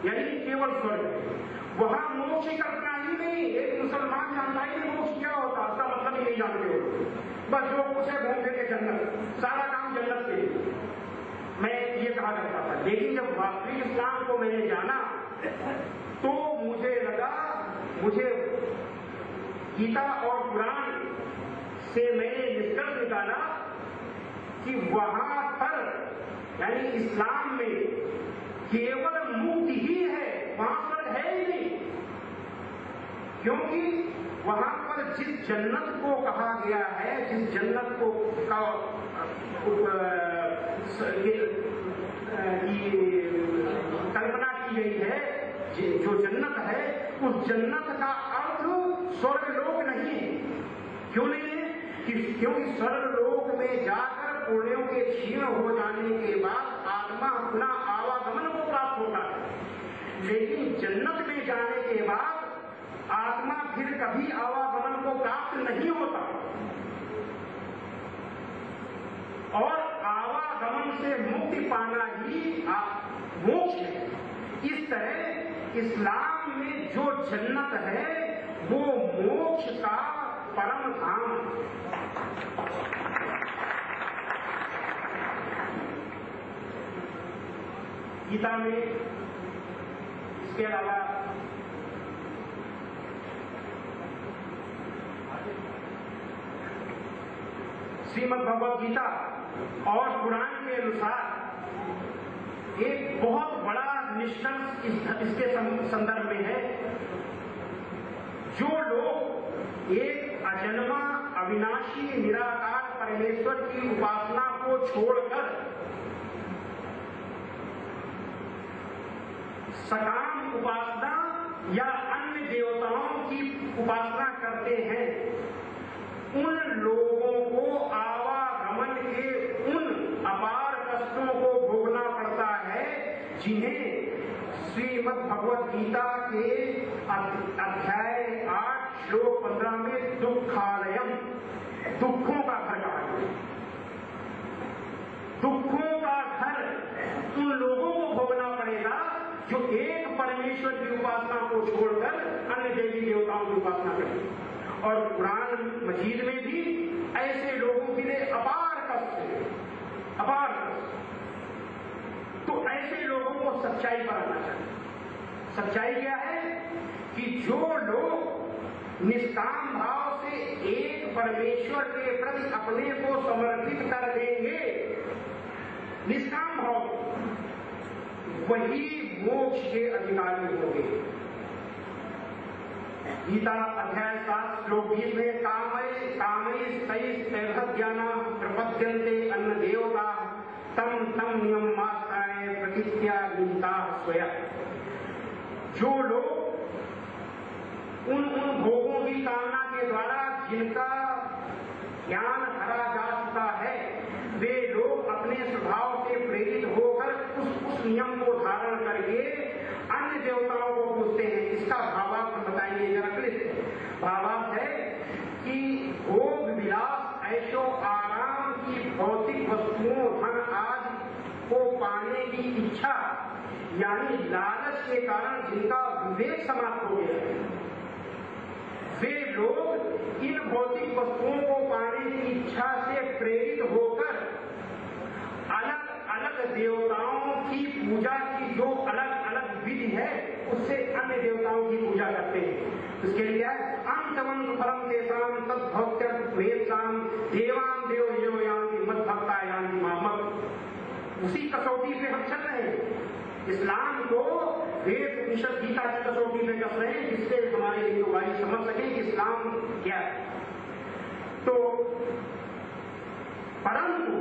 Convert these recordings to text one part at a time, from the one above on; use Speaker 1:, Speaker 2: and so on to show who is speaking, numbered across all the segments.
Speaker 1: यानी केवल स्वर्ग। वहां मोक्ष की कल्पना ही नहीं। एक मुसलमान जानता ही नहीं मोक्ष क्या होता, उसका मतलब ही नहीं जानते हो। बस जो कुछ है घूम फिर के जन्नत, सारा काम जन्नत के लिए, मैं ये कहा करता था। लेकिन जब वास्तविक इस्लाम को मैंने जाना तो मुझे लगा, मुझे गीता और कुरान से मैंने निष्कर्ष निकाला कि वहां पर यानी इस्लाम में केवल मुक्ति ही है, वहां पर है ही नहीं। क्योंकि वहां पर जिस जन्नत को कहा गया है, जिस जन्नत को कल्पना की गई है, जो जन्नत है, उस जन्नत का अर्थ स्वर्गलोक नहीं है। क्यों नहीं है? क्योंकि स्वर्गलोक में जाकर पुण्यों के क्षीण हो जाने के बाद आत्मा अपना आवागमन को प्राप्त होता है। लेकिन जन्नत में जाने के बाद आत्मा फिर कभी आवागमन को प्राप्त नहीं होता और आवागमन से मुक्ति पाना ही मोक्ष है। इस तरह इस्लाम में जो जन्नत है वो मोक्ष का परम धाम। गीता में इसके अलावा श्रीमद् भगवद गीता और पुराण के अनुसार एक बहुत बड़ा निष्कर्ष इसके संदर्भ में है। जो लोग एक अजन्मा अविनाशी निराकार परमेश्वर की उपासना को छोड़कर सकाम उपासना या अन्य देवताओं की उपासना करते हैं, उन लोगों को आवागमन के उन अपार कष्टों को भोगना पड़ता है जिन्हें श्रीमद् भगवद गीता के अध्याय 8 श्लोक 15 में दुखालयम, दुखों का घर कहा गया। दुखों का घर उन लोगों को भोगना पड़ेगा जो एक परमेश्वर की उपासना को छोड़कर अन्य देवी देवताओं की उपासना करें। और कुरान मजीद में भी ऐसे लोगों के लिए अपार कष्ट है, अपार कष्ट। तो ऐसे लोगों को सच्चाई पर आना चाहिए। सच्चाई क्या है कि जो लोग निष्काम भाव से एक परमेश्वर के प्रति अपने को समर्पित कर देंगे, निष्काम भाव, वही मोक्ष के अधिकारी होंगे। गीता अध्याय 7 श्लोक 20 में ज्ञाना प्रपद्यन्ते अन्न देवता तम तम नियम मास्ताए प्रकृत्या गीता स्वयं। जो लोग उन भोगों की कामना के द्वारा जिनका ज्ञान हरा जा चुका है, वे लोग अपने स्वभाव से प्रेरित होकर उस नियम को धारण करके अन्य देवताओं को पूजते हैं। इसका भावार्थ बताएंगे जरा प्लीज। भावार्थ है कि भोग विलास ऐशो आराम की भौतिक वस्तुओं धन आदि को पाने की इच्छा यानी लालच के कारण जिनका विवेक समाप्त हो गया है, वे लोग इन भौतिक वस्तुओं को पाने की इच्छा से प्रेरित होकर अलग अलग देवताओं की पूजा की जो अलग अलग विधि है उससे अन्य देवताओं की पूजा करते हैं। इसके लिए अंतवंत फलम तेषाम तद्भक्त्य वेदाम देवान देव यो यान्ति मद भक्ता यान्ति मामक। उसी कसौटी पे हम चल रहे हैं। इस्लाम को वेद उपनिषद गीता की कसौटी में कस रहे हैं, जिससे हमारे हिंदू भाई समझ सके कि इस्लाम क्या है। तो परंतु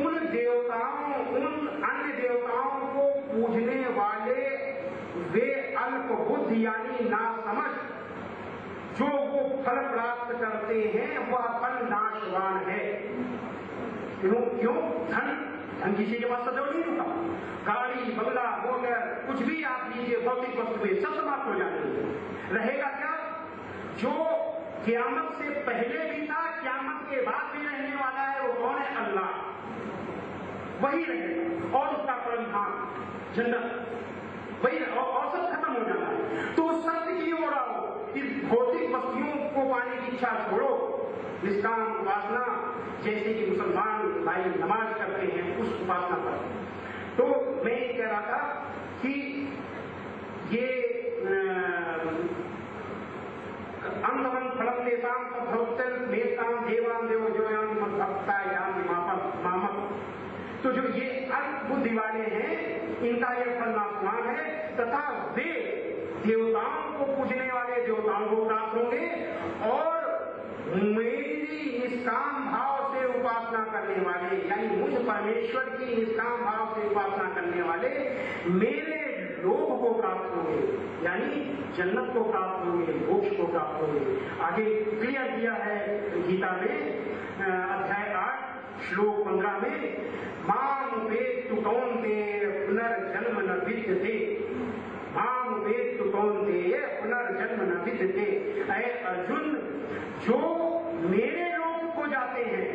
Speaker 1: उन देवताओं, उन अन्य देवताओं को पूजने वाले वे अल्प बुद्धि यानी नासमझ जो वो फल प्राप्त करते हैं वह फल नाशवान है। क्यों? धन किसी के पास सदैव नहीं होता। गाड़ी बंगला मोटर कुछ भी आप लीजिए, भौतिक वस्तुएं सब समाप्त हो जाएंगे। रहेगा क्या? जो क़यामत से पहले भी था, क़यामत के बाद भी रहने वाला है, वो कौन है? अल्लाह। वही रहेगा और उसका परम धाम जन्नत। वही औसत खत्म हो जाना है। तो सत्य की ओर आओ, इस भौतिक वस्तुओं को पाने की इच्छा छोड़ो, निष्काम उपासना जैसे कि मुसलमान भाई नमाज करते हैं उस उपासना पर। तो मैं ये कह रहा था कि ये अंतमन फलम देशाम भक्तल मेषाम देवान देव जोयाम भक्तायाम मामक। तो जो ये अल्प बुद्धि वाले हैं इनका ये फल नाशवान है, तथा वे देवताओं को पूजने वाले देवताओं को प्राप्त होंगे और मेरी निष्काम भाव से उपासना करने वाले, यानी मुझ परमेश्वर की निष्काम भाव से उपासना करने वाले मेरे लोक को प्राप्त होंगे, यानी जन्नत को प्राप्त होंगे, मोक्ष को प्राप्त होंगे। आगे क्लियर किया है गीता में अध्याय 8 श्लोक 15 में, माम वेत्तु कौन्तेय पुनर्जन्म न विद्यते, माम वेत्तु कौन्तेय पुनर्जन्म न विद्यते। ऐ अर्जुन, जो मेरे लोक को जाते हैं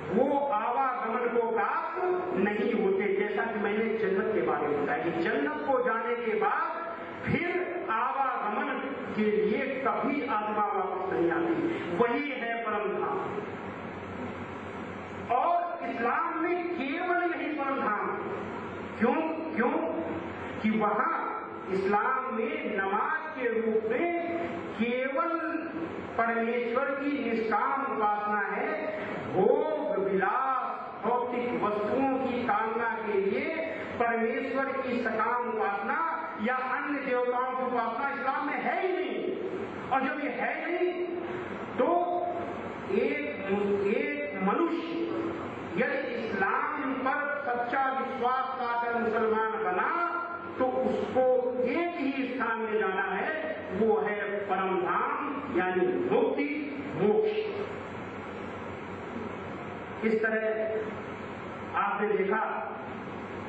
Speaker 1: वो आवागमन को प्राप्त नहीं होते। जैसा कि मैंने जन्नत के बारे में बताया कि जन्नत को जाने के बाद फिर आवागमन के लिए कभी आत्मा वापस नहीं आती, वही है परम धाम। और इस्लाम में केवल यही परम धाम। क्यों कि वहां इस्लाम में नमाज के रूप में केवल परमेश्वर की निष्काम उपासना है। भोग विलास भौतिक वस्तुओं की कामना के लिए परमेश्वर की सकाम उपासना या अन्य देवताओं की उपासना इस्लाम में है ही नहीं। और जब ये है नहीं तो एक मनुष्य यदि इस्लाम पर सच्चा विश्वास पाकर मुसलमान बना तो उसको एक ही स्थान में जाना है, वो है परम धाम, यानी मुक्ति मोक्ष। इस तरह आपने देखा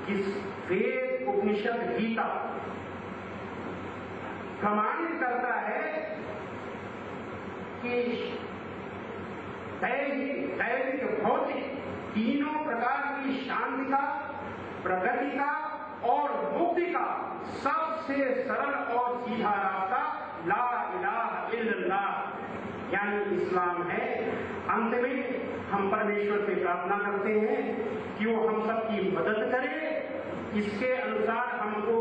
Speaker 1: कि वेद उपनिषद गीता प्रमाणित करता है कि दैविक भौतिक तीनों प्रकार की शांति का, प्रगति का और मुक्ति का सबसे सरल और सीधा रास्ता ला इलाहा इल्लल्लाह यानी इस्लाम है। अंत में हम परमेश्वर से प्रार्थना करते हैं कि वो हम सबकी मदद करे, इसके अनुसार हमको